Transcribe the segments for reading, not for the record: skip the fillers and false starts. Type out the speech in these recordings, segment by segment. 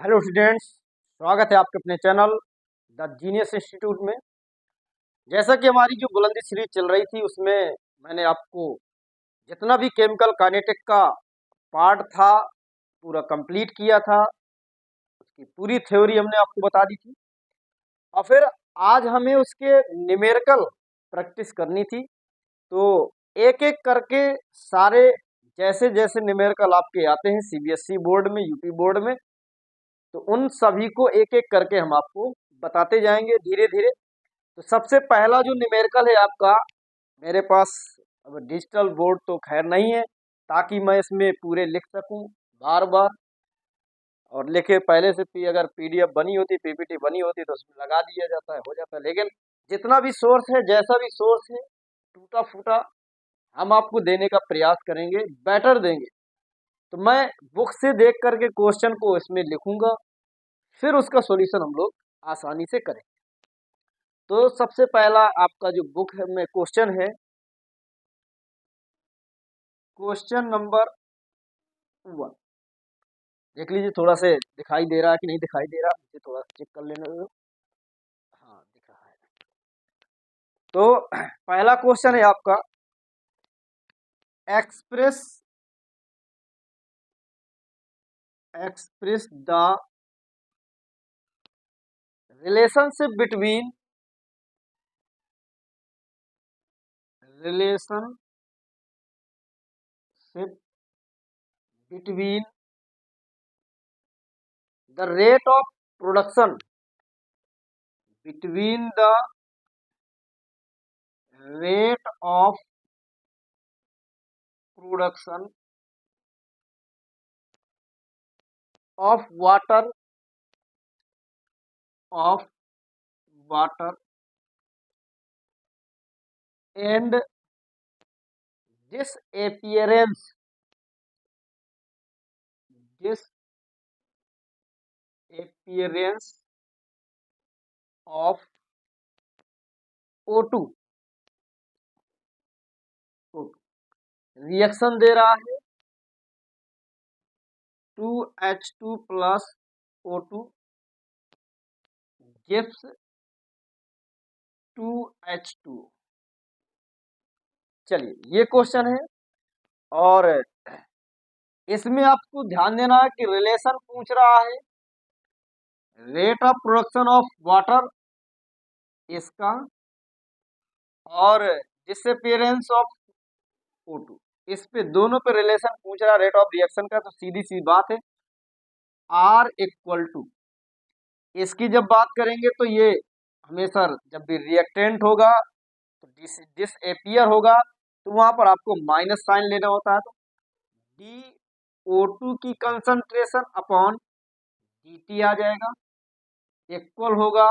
Hello students, स्वागत है आपके अपने चैनल द जीनियस इंस्टीट्यूट में। जैसा कि हमारी जो बुलंदी सीरीज चल रही थी उसमें मैंने आपको जितना भी केमिकल काइनेटिक का पार्ट था पूरा कंप्लीट किया था। उसकी पूरी थ्योरी हमने आपको बता दी थी और फिर आज हमें उसके न्यूमेरिकल प्रैक्टिस करनी थी। तो एक एक करके सारे जैसे जैसे न्यूमेरिकल आपके आते हैं सीबीएसई बोर्ड में, यूपी बोर्ड में, तो उन सभी को एक एक करके हम आपको बताते जाएंगे धीरे धीरे। तो सबसे पहला जो न्यूमेरिकल है आपका, मेरे पास अब डिजिटल बोर्ड तो खैर नहीं है ताकि मैं इसमें पूरे लिख सकूं बार बार, और लिखे पहले से भी अगर पीडीएफ बनी होती, पीपीटी बनी होती तो उसमें लगा दिया जाता है, हो जाता है। लेकिन जितना भी सोर्स है, जैसा भी सोर्स है, टूटा फूटा हम आपको देने का प्रयास करेंगे, बेटर देंगे। तो मैं बुक से देख करके क्वेश्चन को इसमें लिखूंगा, फिर उसका सॉल्यूशन हम लोग आसानी से करें। तो सबसे पहला आपका जो बुक है में क्वेश्चन है, क्वेश्चन नंबर 1। देख लीजिए थोड़ा से दिखाई दे रहा है कि नहीं दिखाई दे रहा, मुझे थोड़ा चेक कर लेने दो। हाँ, दिख रहा है। तो पहला क्वेश्चन है आपका, express express the relationship relationship between the rate of production between the rate of production of of water and disappearance disappearance of O2। Reaction दे रहा है 2H2 plus O2 gives 2H2। चलिए ये क्वेश्चन है, और इसमें आपको ध्यान देना है कि रिलेशन पूछ रहा है rate of production of water इसका, और डिसअपीयरेंस ऑफ O2, इस पे दोनों पे रिलेशन पूछ रहा रेट ऑफ रिएक्शन का। तो सीधी सी बात है, R इक्वल टू, इसकी जब बात करेंगे तो ये हमेशा जब भी रिएक्टेंट होगा तो डिसएपियर होगा, तो वहां पर आपको माइनस साइन लेना होता है। तो डी O2 की कंसंट्रेशन अपॉन dt आ जाएगा, इक्वल होगा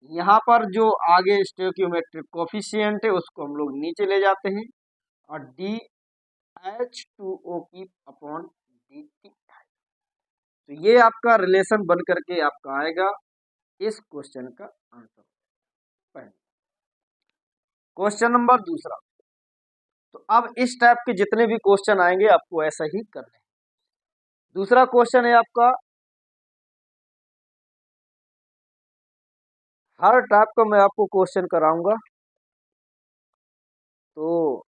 यहाँ पर जो आगे स्टोइकियोमेट्रिक कोफिशिएंट है उसको हम लोग नीचे ले जाते हैं, और डी H2O की अपॉन dt। तो ये आपका रिलेशन बन करके आपका आएगा इस क्वेश्चन का आंसर। पहले क्वेश्चन नंबर दूसरा। तो अब इस टाइप के जितने भी क्वेश्चन आएंगे आपको ऐसा ही करना है। दूसरा क्वेश्चन है आपका, हर टाइप का मैं आपको क्वेश्चन कराऊंगा। तो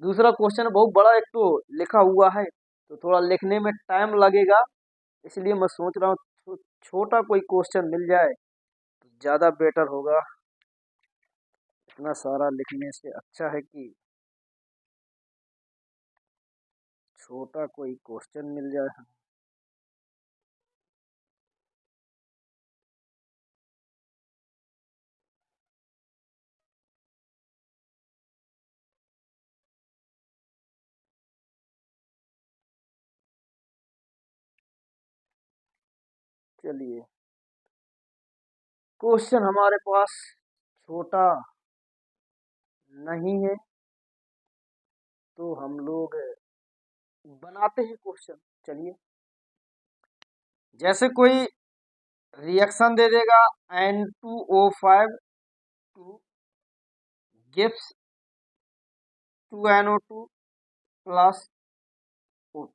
दूसरा क्वेश्चन बहुत बड़ा, एक तो लिखा हुआ है तो थोड़ा लिखने में टाइम लगेगा, इसलिए मैं सोच रहा हूँ छोटा कोई क्वेश्चन मिल जाए तो ज़्यादा बेटर होगा। इतना सारा लिखने से अच्छा है कि छोटा कोई क्वेश्चन मिल जाए। चलिए, क्वेश्चन हमारे पास छोटा नहीं है तो हम लोग बनाते हैं क्वेश्चन। चलिए, जैसे कोई रिएक्शन दे देगा N2O5 two gives H2NO2 plus O2,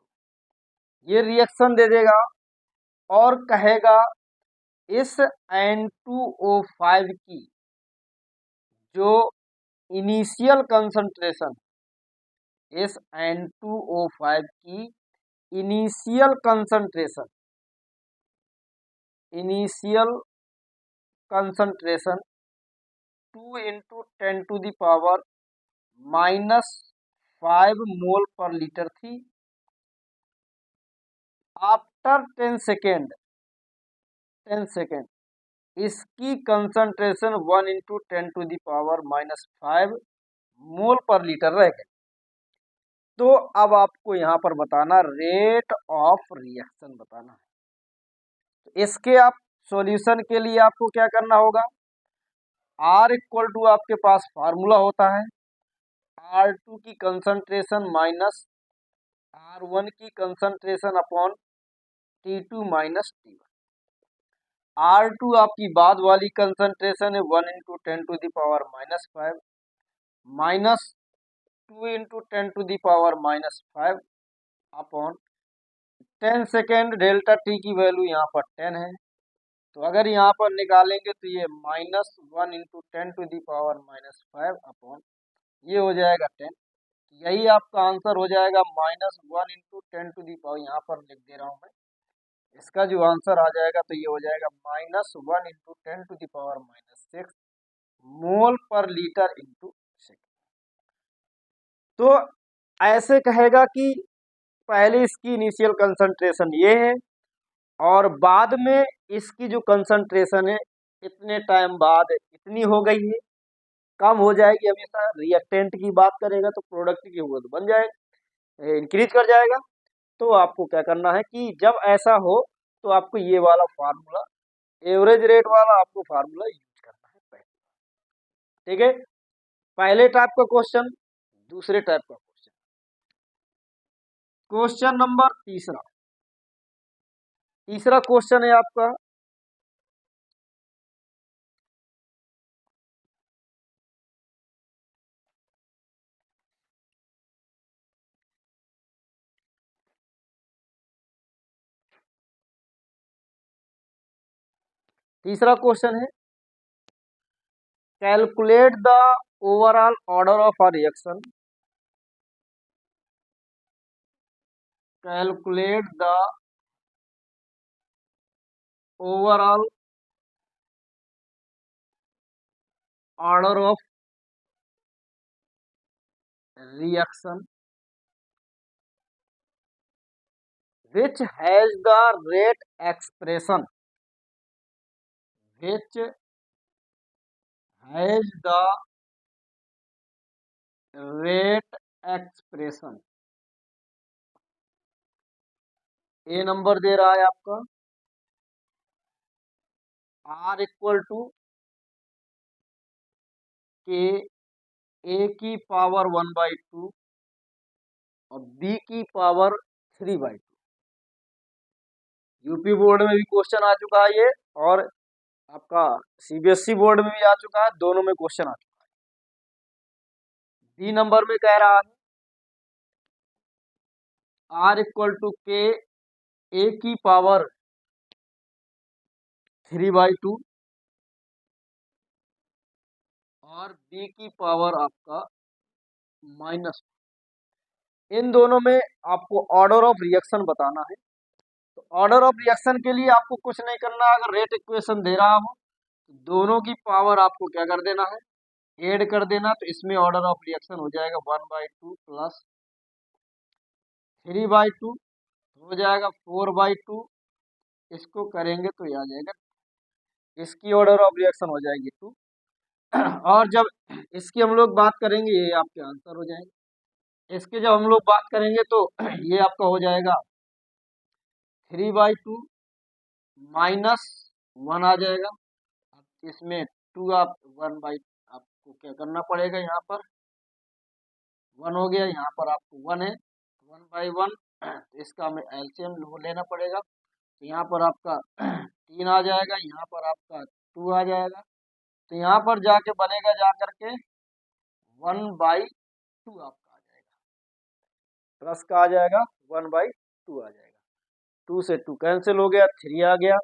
ये रिएक्शन दे देगा और कहेगा इस N2O5 की जो इनिशियल कंसंट्रेशन, इस N2O5 की इनिशियल कंसंट्रेशन 2 इंटू 10⁻⁻5 मोल पर लीटर थी। आफ्टर 10 सेकेंड इसकी कंसंट्रेशन 1 इंटू 10⁻⁻5 मोल पर लीटर रह गए। तो अब आपको यहाँ पर बताना रेट ऑफ रिएक्शन बताना है। तो इसके आप सॉल्यूशन के लिए आपको क्या करना होगा, R इक्वल टू आपके पास फार्मूला होता है R2 की कंसंट्रेशन माइनस R1 की concentration upon T2 minus T1। R2 आपकी बाद वाली कंसंट्रेशन है 1 into 10⁻⁻5 minus 2 into 10⁻⁻5 upon 10 second delta T की वैल्यू यहाँ पर 10 है। तो अगर यहाँ पर निकालेंगे तो ये माइनस 1 इंटू 10⁻⁻5 अपॉन ये हो जाएगा 10। यही आपका आंसर हो जाएगा माइनस 1 इंटू 10⁻, यहाँ पर लिख दे रहा हूँ मैं। इसका जो आंसर आ जाएगा तो ये हो जाएगा माइनस 1 इंटू 10⁻⁻6 मोल पर लीटर इंटू सेकेंड। तो ऐसे कहेगा कि पहले इसकी इनिशियल कंसंट्रेशन ये है और बाद में इसकी जो कंसंट्रेशन है इतने टाइम बाद इतनी हो गई है, कम हो जाएगी। हमेशा रिएक्टेंट की बात करेगा तो प्रोडक्ट की होगा तो बन जाएगा, इंक्रीज कर जाएगा। तो आपको क्या करना है कि जब ऐसा हो तो आपको ये वाला फार्मूला, एवरेज रेट वाला आपको फार्मूला यूज करना है पहले। ठीक है, पहले टाइप का क्वेश्चन। दूसरे टाइप का क्वेश्चन, क्वेश्चन नंबर तीसरा क्वेश्चन है आपका तीसरा क्वेश्चन है calculate the overall order of a reaction, calculate the overall order of reaction which has the rate expression, which has the rate expression। A number दे रहा है आपका R इक्वल टू के ए की पावर 1/2 और बी की power 3/2। UP board में भी क्वेश्चन आ चुका है ये, और आपका सीबीएसई बोर्ड में भी आ चुका है, दोनों में क्वेश्चन आ चुका है। बी नंबर में कह रहा है R इक्वल टू के ए की पावर 3/2 और बी की पावर आपका माइनस। इन दोनों में आपको ऑर्डर ऑफ रिएक्शन बताना है। तो ऑर्डर ऑफ रिएक्शन के लिए आपको कुछ नहीं करना, अगर रेट इक्वेशन दे रहा हो तो दोनों की पावर आपको क्या कर देना है, ऐड कर देना। तो इसमें ऑर्डर ऑफ रिएक्शन हो जाएगा 1/2 प्लस 3/2 हो जाएगा 4/2। इसको करेंगे तो ये आ जाएगा, इसकी ऑर्डर ऑफ रिएक्शन हो जाएगी 2। और जब इसकी हम लोग बात करेंगे ये आपके आंसर हो जाएंगे। इसके जब हम लोग बात करेंगे तो ये आपका हो जाएगा 3/2 माइनस 1 आ जाएगा। इसमें 2 आप 1/, आपको क्या करना पड़ेगा, यहाँ पर 1 हो गया, यहाँ पर आपको 1 है, 1/1। तो इसका हमें एलसीएम लेना पड़ेगा। तो यहाँ पर आपका 3 आ जाएगा, यहाँ पर आपका 2 आ जाएगा। तो यहाँ पर जाके बनेगा जा करके 1/2 आपका। प्लस का आ जाएगा 1/2 आ जाएगा। 2 से 2 कैंसिल हो गया, 3 आ गया,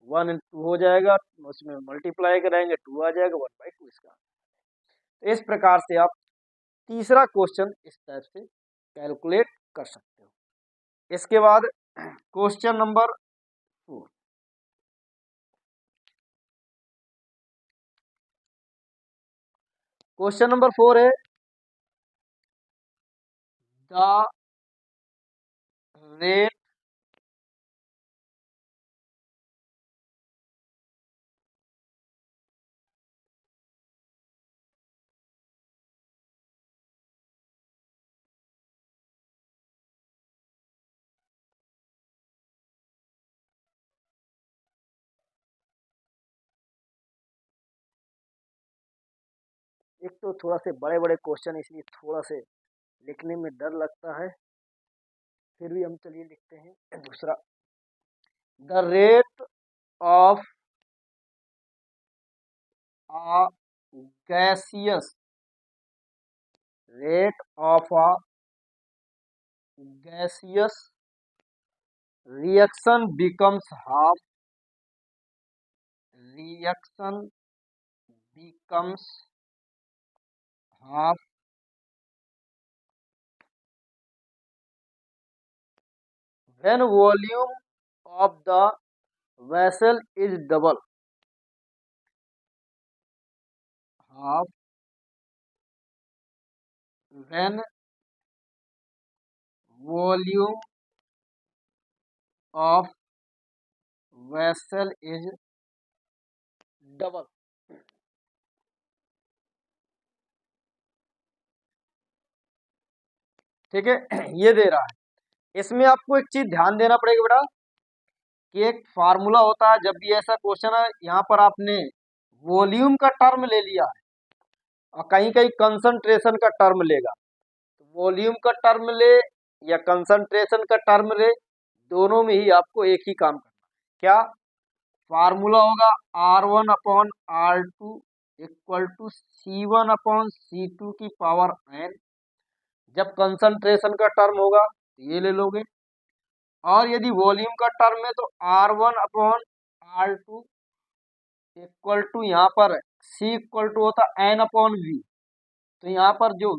1 and 2 हो जाएगा, उसमें मल्टीप्लाई करेंगे 2 आ जाएगा, 1/2 इसका। तो इस प्रकार से आप तीसरा क्वेश्चन इस टाइप से कैलकुलेट कर सकते हो। इसके बाद क्वेश्चन नंबर 4। क्वेश्चन नंबर 4 है द रेट एक तो थोड़ा से बड़े बड़े क्वेश्चन इसलिए थोड़ा से लिखने में डर लगता है, फिर भी हम चलिए लिखते हैं। दूसरा, the rate of a gaseous rate of a gaseous reaction becomes reaction becomes half when volume of the vessel is double, half when volume of vessel is double। ठीक है, ये दे रहा है। इसमें आपको एक चीज ध्यान देना पड़ेगा बेटा कि एक फार्मूला होता है जब भी ऐसा क्वेश्चन है, यहाँ पर आपने वॉल्यूम का टर्म ले लिया है और कहीं कहीं कंसंट्रेशन का टर्म लेगा, तो वॉल्यूम का टर्म ले या कंसंट्रेशन का टर्म ले, दोनों में ही आपको एक ही काम करना है। क्या फार्मूला होगा? R1/R2 इक्वल टू C1/C2 की पावर n। जब कंसंट्रेशन का टर्म होगा तो ये ले लोगे, और यदि वॉल्यूम का टर्म है तो R1/R2 इक्वल टू, यहाँ पर C इक्वल टू होता N/V। तो यहाँ पर जो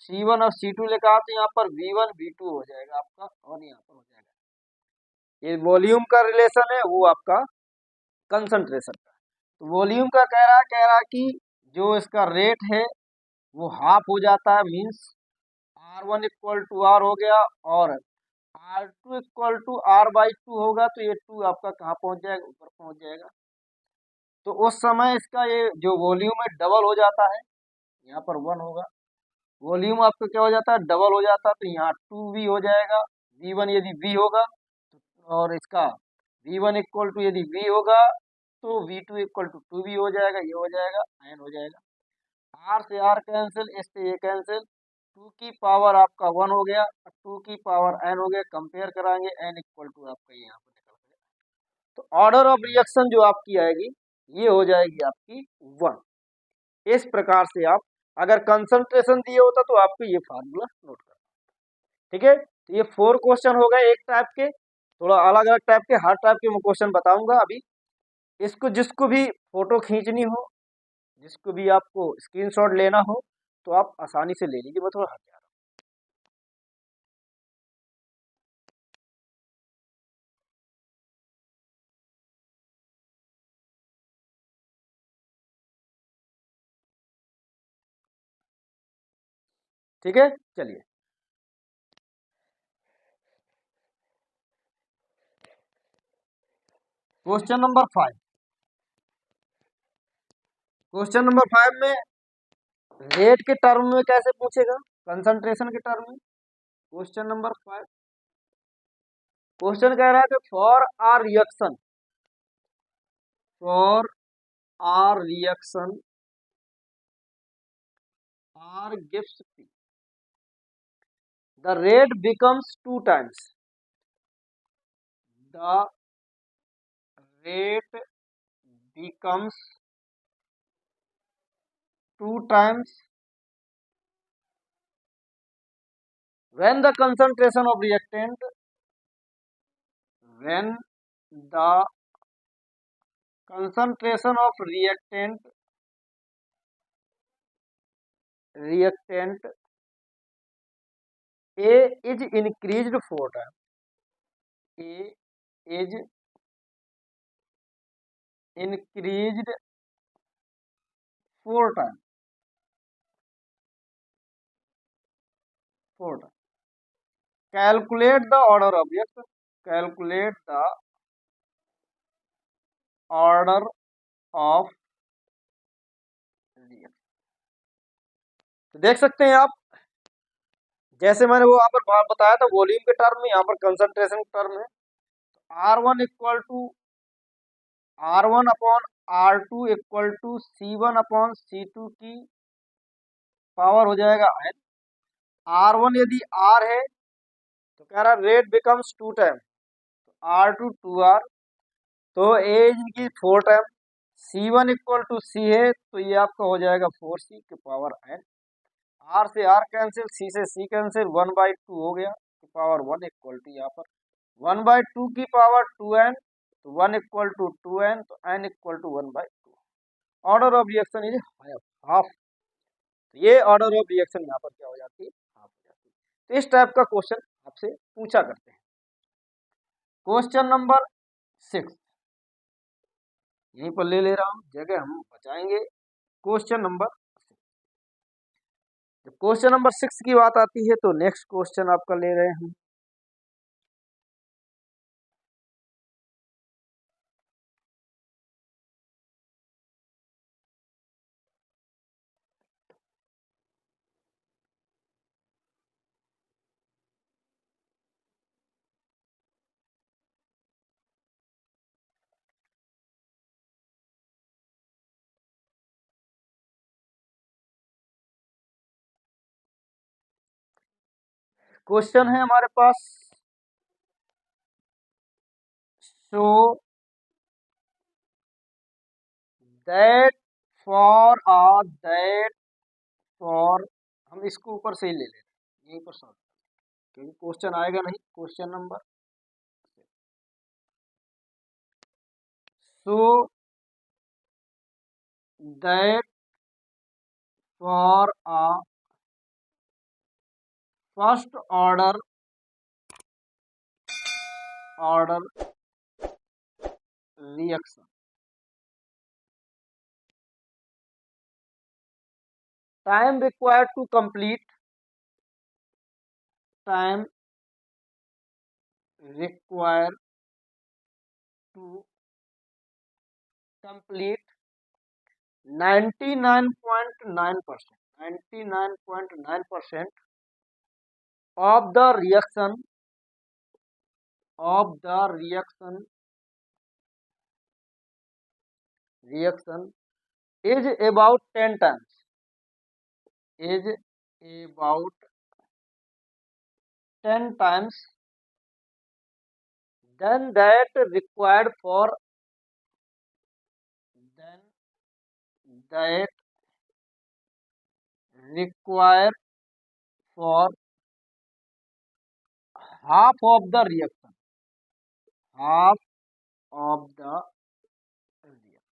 C1 और C2 लिखा है तो यहाँ पर V1 V2 हो जाएगा आपका, और यहाँ पर हो जाएगा। ये वॉल्यूम का रिलेशन है, वो आपका कंसंट्रेशन का। तो वॉल्यूम का कह रहा है कि जो इसका रेट है वो हाफ हो जाता है, means R1 equal to R हो गया, और R2 इक्वल टू R/2 होगा, तो ये 2 आपका कहाँ पहुंच जाएगा? ऊपर पहुंच जाएगा। तो उस समय इसका ये जो वॉल्यूम है डबल हो जाता है, यहाँ पर 1 होगा, वॉल्यूम आपका क्या हो जाता है? डबल हो जाता है, तो यहाँ 2V हो जाएगा। V1 यदि V होगा और इसका V1 इक्वल टू यदि V होगा तो V2 इक्वल टू 2V हो जाएगा, ये हो जाएगा, n हो जाएगा। R से R कैंसिल, इस से ये कैंसिल, 2 की पावर आपका 1 हो गया, 2 की पावर n हो गया। कंपेयर कराएंगे, n इक्वल टू आपका यहाँ पर निकल गया। तो ऑर्डर ऑफ रिएक्शन जो आपकी आएगी ये हो जाएगी आपकी 1। इस प्रकार से आप अगर कंसंट्रेशन दिए होता तो आपको ये फार्मूला नोट करना। ठीक है, तो ये 4 क्वेश्चन हो गए एक टाइप के, थोड़ा अलग अलग टाइप के, हर टाइप के मैं क्वेश्चन बताऊंगा अभी। इसको जिसको भी फोटो खींचनी हो, जिसको भी आपको स्क्रीनशॉट लेना हो, तो आप आसानी से ले लीजिए। मैं थोड़ा हट जा रहा हूँ। ठीक है, चलिए क्वेश्चन नंबर 5। क्वेश्चन नंबर 5 में रेट के टर्म में कैसे पूछेगा? कंसंट्रेशन के टर्म में। क्वेश्चन नंबर 5, क्वेश्चन कह रहा है कि for R reaction R gives P, the rate becomes 2 times, the rate becomes 2 times when the concentration of reactant when the concentration of reactant A is increased 4 times. A is increased 4 times. 4 times. Calculate the order of reaction. Calculate the order of reaction. तो देख सकते हैं आप, जैसे मैंने वो यहाँ पर बताया था वॉल्यूम के टर्म में, यहाँ पर कंसंट्रेशन के टर्म है। R1 equal to R1 upon R2 equal to C1 upon C2 की पावर हो जाएगा n। R1 यदि R है तो कह रहा rate becomes 2 time, R2 2R, तो A इनकी 4 time. C1 equal to C है तो ये आपका हो जाएगा 4C की पावर n। R से R कैंसिल, C से C कैंसिल, 1/2 हो गया तो पावर 1 इक्वल टू यहाँ पर 1/2 की पावर 2n, तो 1 इक्वल टू 2n, तो n equal to 1/2। Order of reaction is half. तो ये ऑर्डर ऑफ रिएक्शन यहाँ पर क्या हो जाती है, हाफ हो जाती है। तो इस टाइप का क्वेश्चन आपसे पूछा करते हैं। क्वेश्चन नंबर 6 यहीं पर ले रहा हूँ, जगह हम बचाएंगे। क्वेश्चन नंबर 6, जब क्वेश्चन नंबर 6 की बात आती है तो नेक्स्ट क्वेश्चन आपका ले रहे हैं। क्वेश्चन है हमारे पास, सो दैट फॉर हम इसको ऊपर से ही ले लेते हैं, यहीं पर सॉल्व, क्योंकि क्वेश्चन आएगा नहीं। Question number, so that for first order reaction, time required to complete time required to complete 99.9% of the reaction is about 10 times, is about 10 times than that required for half of the reaction, half of the reaction।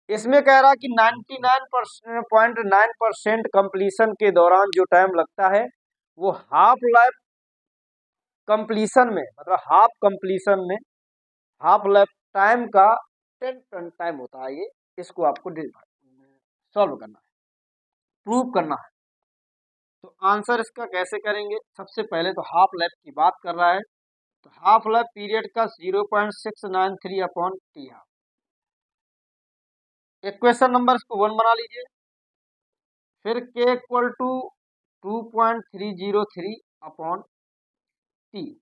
इसमें कह रहा कि 99.9% completion के दौरान जो time लगता है वो हाफ लाइफ कंप्लीशन में, मतलब हाफ लाइफ टाइम का 10 टाइम होता है। ये इसको आपको सॉल्व करना है, प्रूव करना है। तो आंसर इसका कैसे करेंगे, सबसे पहले तो हाफ लाइफ की बात कर रहा है तो हाफ लाइफ पीरियड का 0.693 upon t half. Equation number इसको 1 बना लीजिए, फिर k equal to 2.303 upon t.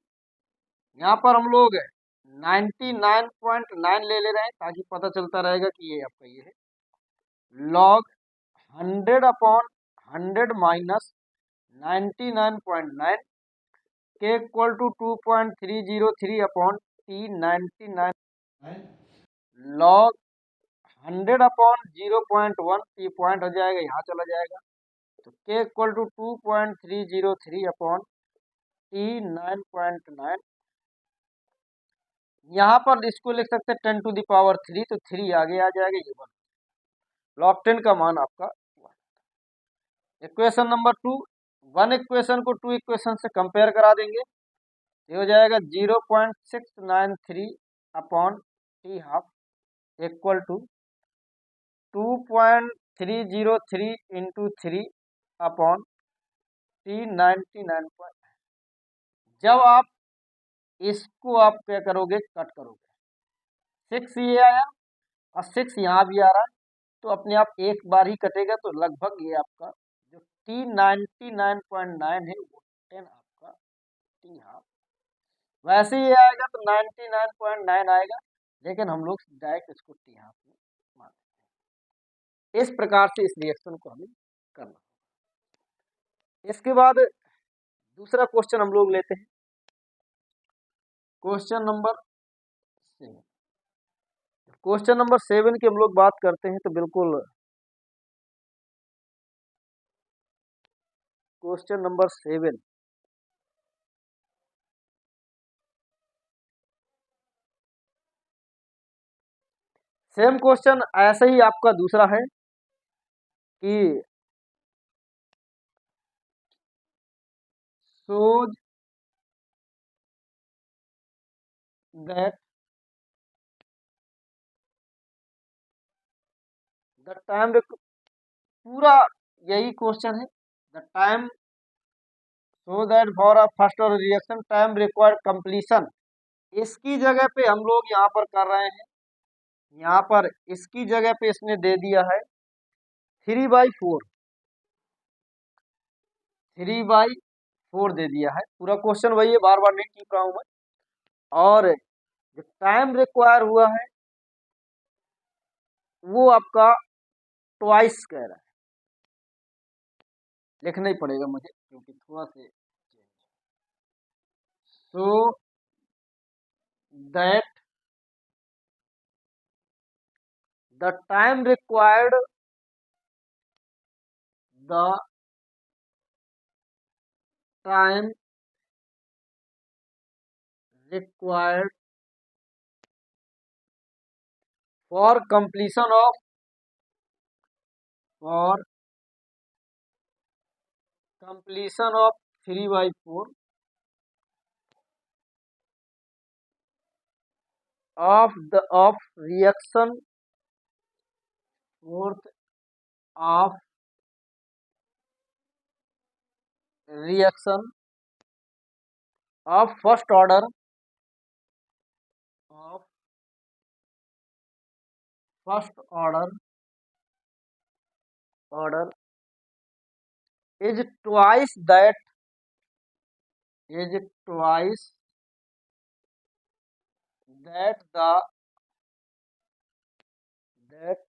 यहाँ पर हम लोग 99.9 ले रहे हैं ताकि पता चलता रहेगा कि ये आपका ये है। Log 100 upon 100 minus 99.9, k equal to 2.303 upon t 99 log 100 upon 0.1, ये पॉइंट हो जाएगा, यहाँ चला जाएगा, तो k equal to 2.303 upon t 9.9। यहाँ पर इसको लिख सकते हैं 10⁻³ तो 3 आगे आ जाएगा, ये 1। लॉग 10 का मान आपका 1। इक्वेशन नंबर 2, 1 इक्वेशन को 2 इक्वेशन से कंपेयर करा देंगे, ये हो जाएगा 0.693 upon t half equal to 2.303 into 3 upon t 99। जब आप इसको आप क्या करोगे, कट करोगे, 6 ये आया और 6 यहाँ भी आ रहा है, तो अपने आप एक बार ही कटेगा, तो लगभग ये आपका जो टी 99.9 है वो 10 आपका टी हाफ। वैसे ही आएगा तो 99.9 आएगा, लेकिन हम लोग डायरेक्ट इसको टी हाफ में मानते हैं। इस प्रकार से इस रिएक्शन को हमें करना। इसके बाद दूसरा क्वेश्चन हम लोग लेते हैं, क्वेश्चन नंबर 7। क्वेश्चन नंबर 7 की हम लोग बात करते हैं तो बिल्कुल क्वेश्चन नंबर 7 सेम क्वेश्चन ऐसे ही आपका दूसरा है कि shows that the time, पूरा यही क्वेश्चन है, the time so that for a first order reaction time required completion. इसकी जगह पे हम लोग यहाँ पर कर रहे हैं, यहाँ पर इसकी जगह पे इसने दे दिया है 3/4, 3/4 दे दिया है। पूरा क्वेश्चन वही है, बार बार नहीं लिख रहा हूँ मैं। और जो टाइम रिक्वायर हुआ है वो आपका ट्वाइस कह रहा है, लिखना ही पड़ेगा मुझे क्योंकि थोड़ा से so that the time required the time required for completion of 3/4 of reaction fourth of reaction of first order of first order is twice that the that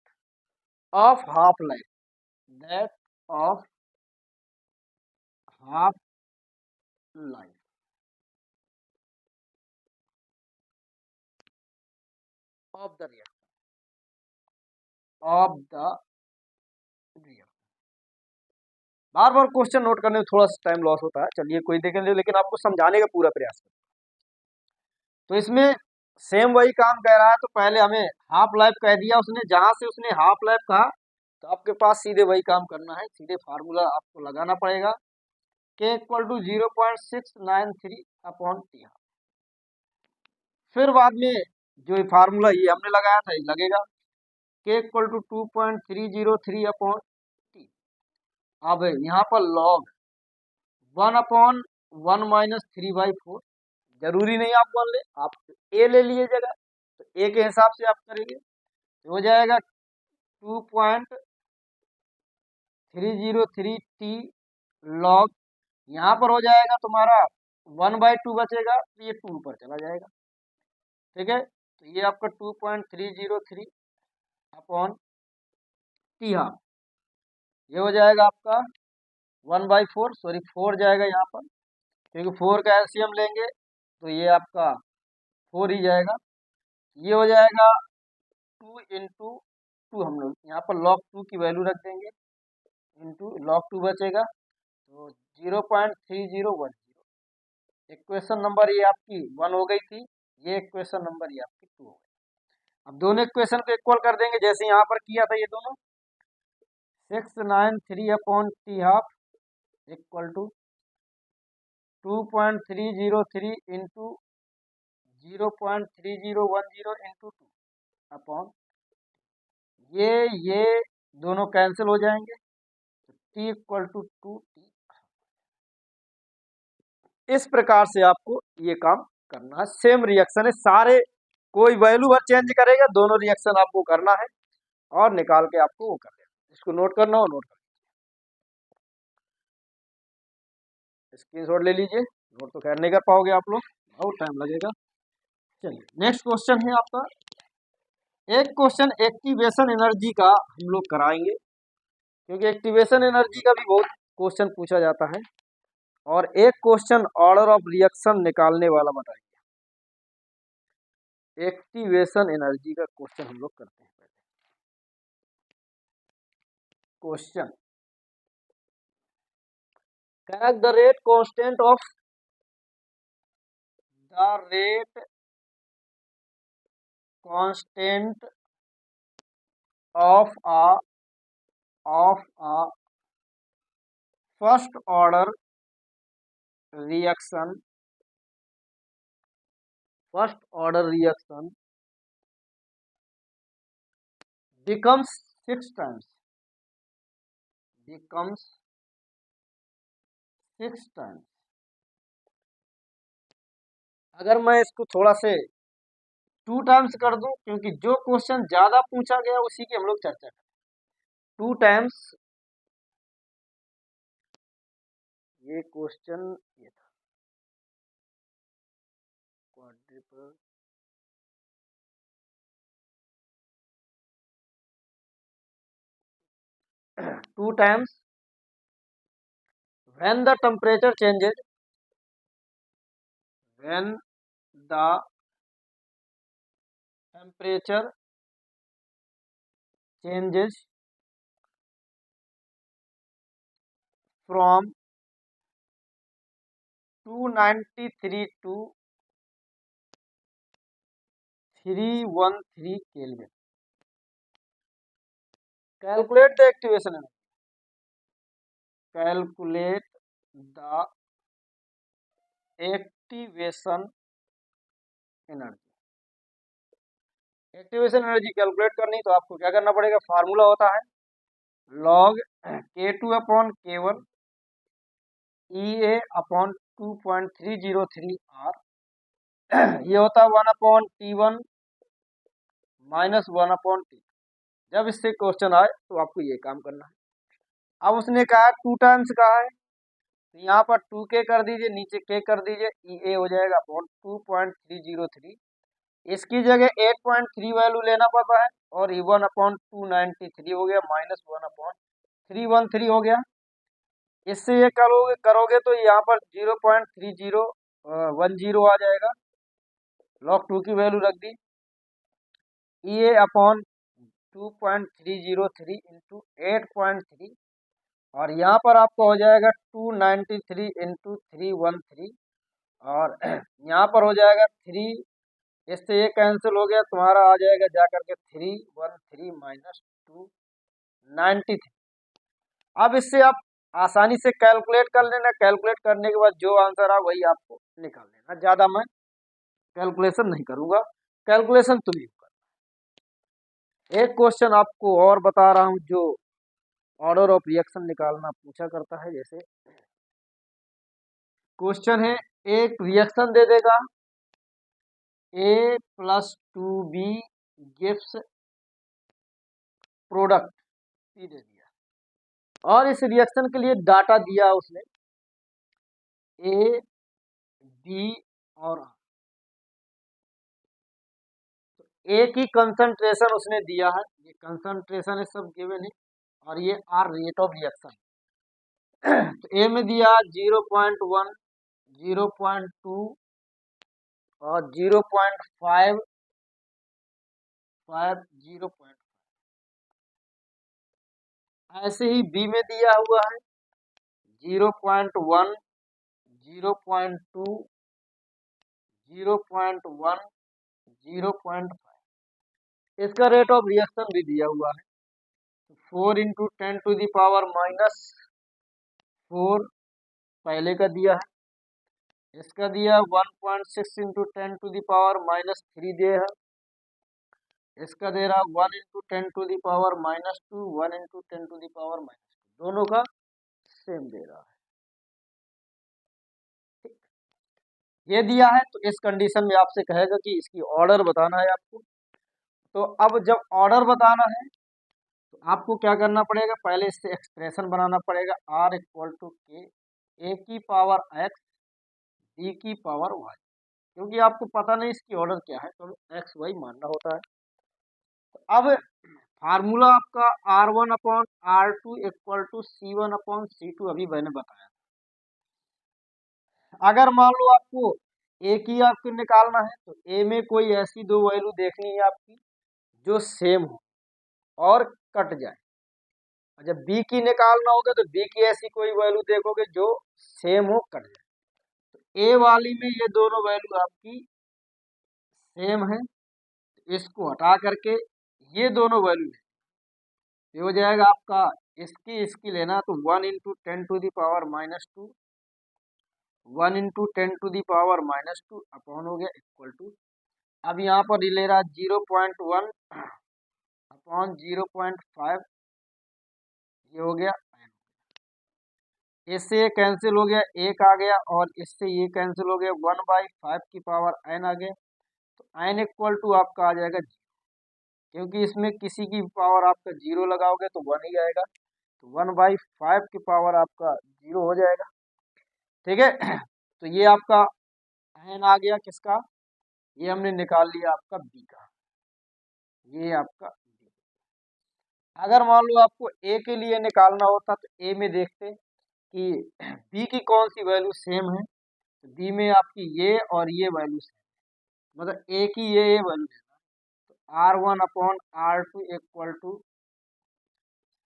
of half life, that of half life of the reaction bar bar question note करने में थोड़ा सा time loss होता है, चलिए कोई देखेंगे, लेकिन आपको समझाने का पूरा प्रयास करें। तो इसमें सेम वही काम कह रहा है, तो पहले हमें हाफ लाइफ कह दिया उसने, जहां से उसने हाफ लाइफ कहा तो आपके पास सीधे वही काम करना है, सीधे फार्मूला आपको लगाना पड़ेगा, k equal to 0.693 upon t. फिर बाद में जो फार्मूला ये हमने लगाया था ये लगेगा, k equal to 2.303 upon t. अब यहाँ पर लॉग 1/1 माइनस 3/4, जरूरी नहीं आप 1 ले, आप ए ले लीजिएगा, तो ए के हिसाब से आप करेंगे तो हो जाएगा 2.303 टी लॉग, यहाँ पर हो जाएगा तुम्हारा 1/2 बचेगा, तो ये 2 पर चला जाएगा, ठीक है। तो ये आपका 2.303 अपॉन टी हाफ, ये हो जाएगा आपका 1/4, सॉरी 4 जाएगा यहाँ पर, क्योंकि 4 का एलसीएम लेंगे तो ये आपका 4 ही जाएगा। ये हो जाएगा 2 इंटू 2, हम लोग यहाँ पर log 2 की वैल्यू रख देंगे, इंटू इंटू लॉग टू बचेगा, तो 0.3010। इक्वेशन नंबर ये आपकी 1 हो गई थी, ये इक्वेशन नंबर ये आपकी 2 हो गई। अब दोनों इक्वेशन को इक्वल कर देंगे जैसे यहाँ पर किया था, ये दोनों 693/t equal to 2.303 into 0.3010 into 2 upon ये दोनों कैंसिल हो जाएंगे, तो t इक्वल टू 2t। इस प्रकार से आपको ये काम करना है। सेम रिएक्शन है, सारे कोई वैल्यू भर चेंज करेगा, दोनों रिएक्शन आपको करना है और निकाल के आपको वो कर देना। इसको नोट करना हो नोट कर स्क्रीनशॉट ले लीजिए। नोट तो खैर नहीं कर पाओगे आप लोग, बहुत टाइम लगेगा। चलिए नेक्स्ट क्वेश्चन है आपका, एक क्वेश्चन एक्टिवेशन एनर्जी का हम लोग कराएंगे, क्योंकि एक्टिवेशन एनर्जी का भी बहुत क्वेश्चन पूछा जाता है। और एक क्वेश्चन ऑर्डर ऑफ रिएक्शन निकालने वाला बताएंगे। एक्टिवेशन एनर्जी का क्वेश्चन हम लोग करते हैं। पहले question, calculate the rate constant of the rate constant of a first order reaction becomes 6 times अगर मैं इसको थोड़ा से 2 टाइम्स कर दूं, क्योंकि जो क्वेश्चन ज्यादा पूछा गया उसी की हम लोग चर्चा करें। 2 टाइम्स ये क्वेश्चन ये था, quadruple 2 times when the temperature changes, when the temperature changes from 293 to 313 Kelvin. Calculate the activation energy. Calculate the activation energy. Activation energy calculate करनी तो आपको क्या करना पड़ेगा, फार्मूला होता है log K2 upon K1 EA upon 2.303 R, ये होता है 1 upon T1 minus 1 upon T। जब इससे क्वेश्चन आए तो आपको ये काम करना है। अब उसने कहा 2 टाइम्स कहा है, तो यहाँ पर 2K कर दीजिए, नीचे K कर दीजिए, EA हो जाएगा अपॉन 2.303। इसकी जगह 8.3 वैल्यू लेना पड़ता है, और 1 अपॉन 293 हो गया, माइनस 1 अपॉन 313 हो गया। इससे ये करोगे तो यहाँ पर 0.3010 आ जाएगा। लॉग 2 की वैल्यू रख दी, EA अपॉन 2.303 इंटू 8.3, और यहाँ पर आपको हो जाएगा 293 इंटू 313, और यहाँ पर हो जाएगा 3, इससे ये कैंसिल हो गया, तुम्हारा आ जाएगा जा करके 313 माइनस 293। अब इससे आप आसानी से कैलकुलेट कर लेना, कैलकुलेट करने के बाद जो आंसर आ वही आपको निकाल लेना। ज़्यादा मैं कैलकुलेशन नहीं करूँगा, कैलकुलेशन तुम ही कर। एक क्वेश्चन आपको और बता रहा हूँ जो ऑर्डर ऑफ रिएक्शन निकालना पूछा करता है। जैसे क्वेश्चन है, एक रिएक्शन दे देगा A plus 2B gives product C दे दिया, और इस रिएक्शन के लिए डाटा दिया उसने A, B और R। तो A की कंसंट्रेशन उसने दिया है, ये कंसंट्रेशन है सब गिवन है, और ये R रेट ऑफ रिएक्शन। तो A में दिया 0.1, 0.2 और 0.5, 0.5। ऐसे ही बी में दिया हुआ है 0.1, 0.2, 0.1, 0.5। इसका रेट ऑफ रिएक्शन भी दिया हुआ है 4 × 10⁻⁴ पहले का दिया है। इसका दिया 1.6 × 10⁻⁻³ दिया है। इसका दे रहा 1 × 10⁻², 1 × 10⁻², दोनों का सेम दे रहा है। ठीक, ये दिया है तो इस कंडीशन में आपसे कहेगा कि इसकी ऑर्डर बताना है आपको। तो अब जब ऑर्डर बताना है तो आपको क्या करना पड़ेगा, पहले इससे एक्सप्रेशन बनाना पड़ेगा R = K A⁴ X D⁴Y, क्योंकि आपको पता नहीं इसकी ऑर्डर क्या है तो एक्स वाई मानना होता है। तो अब फार्मूला आपका R1/R2 = C1/C2 अभी मैंने बताया। अगर मान लो आपको ए की आपको निकालना है तो ए में कोई ऐसी दो वैल्यू देखनी है आपकी जो सेम हो और कट जाए। और जब बी की निकालना होगा तो बी की ऐसी कोई वैल्यू देखोगे जो सेम हो कट जाए। तो ए वाली में ये दोनों वैल्यू आपकी सेम है, तो इसको हटा करके ये दोनों वैल्यू है, ये हो जाएगा आपका इसकी लेना तो 1 × 10⁻⁻², 1 × 10⁻⁻² अपॉन हो गया इक्वल टू। अब यहाँ पर ले रहा 0.1 अपॉन 0.5, ये हो गया n। इससे ये कैंसिल हो गया, एक आ गया, और इससे ये कैंसिल हो गया 1/5 आ गया। तो n = आपका आ जाएगा 0, क्योंकि इसमें किसी की पावर आपका 0 लगाओगे तो 1 ही आएगा, तो 1/5 आपका 0 हो जाएगा। ठीक है, तो ये आपका n आ गया किसका, ये हमने निकाल लिया आपका b का, ये आपका b। अगर मान लो आपको a के लिए निकालना होता तो a में देखते कि b की कौन सी वैल्यू सेम है, तो b में आपकी ये और ये वैल्यू सेम, मतलब a की ये वैल्यू है। तो R1/R2 =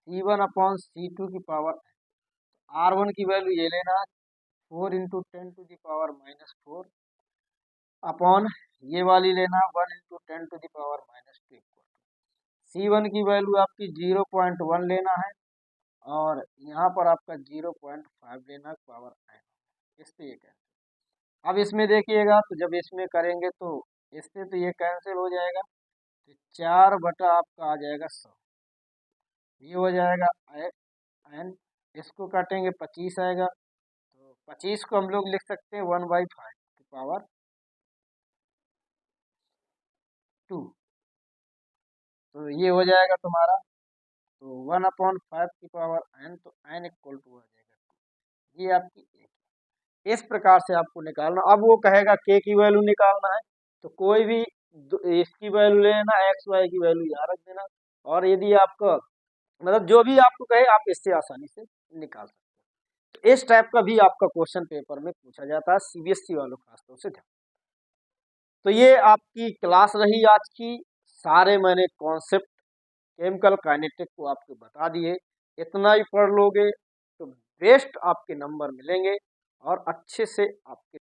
C1/C2 की पावर। R1 की वैल्यू ये लेना है 4 × 10⁻⁻⁴ अपॉन ये वाली लेना 1 × 10⁻⁻²। C1 की वैल्यू आपकी 0.1 लेना है और यहाँ पर आपका 0.5 लेना पावर n, इससे ये कैंसिल। अब इसमें देखिएगा तो जब इसमें करेंगे तो इससे तो ये कैंसिल हो जाएगा, तो 4 आपका आ जाएगा 100, ये हो जाएगा n। इसको काटेंगे 25 आएगा, तो 25 को हम लोग लिख सकते हैं 1/5 की पावर 2, तो ये हो जाएगा तुम्हारा, तो 1/5 की पावर n, तो n = हो जाएगा 2। ये आपकी इस प्रकार से आपको निकालना। अब वो कहेगा k की वैल्यू निकालना है तो कोई भी इसकी वैल्यू लेना, x y की वैल्यू यहाँ रख देना, और यदि आपका मतलब जो भी आपको कहे आप इससे आसानी से निकाल सकते हो। तो इस टाइप का भी आपका क्वेश्चन पेपर में पूछा जाता है, सीबीएसई वालों खासतौर से ध्यान। तो ये आपकी क्लास रही आज की, सारे मैंने कॉन्सेप्ट केमिकल काइनेटिक को आपको बता दिए। इतना ही पढ़ लोगे तो बेस्ट आपके नंबर मिलेंगे और अच्छे से आपके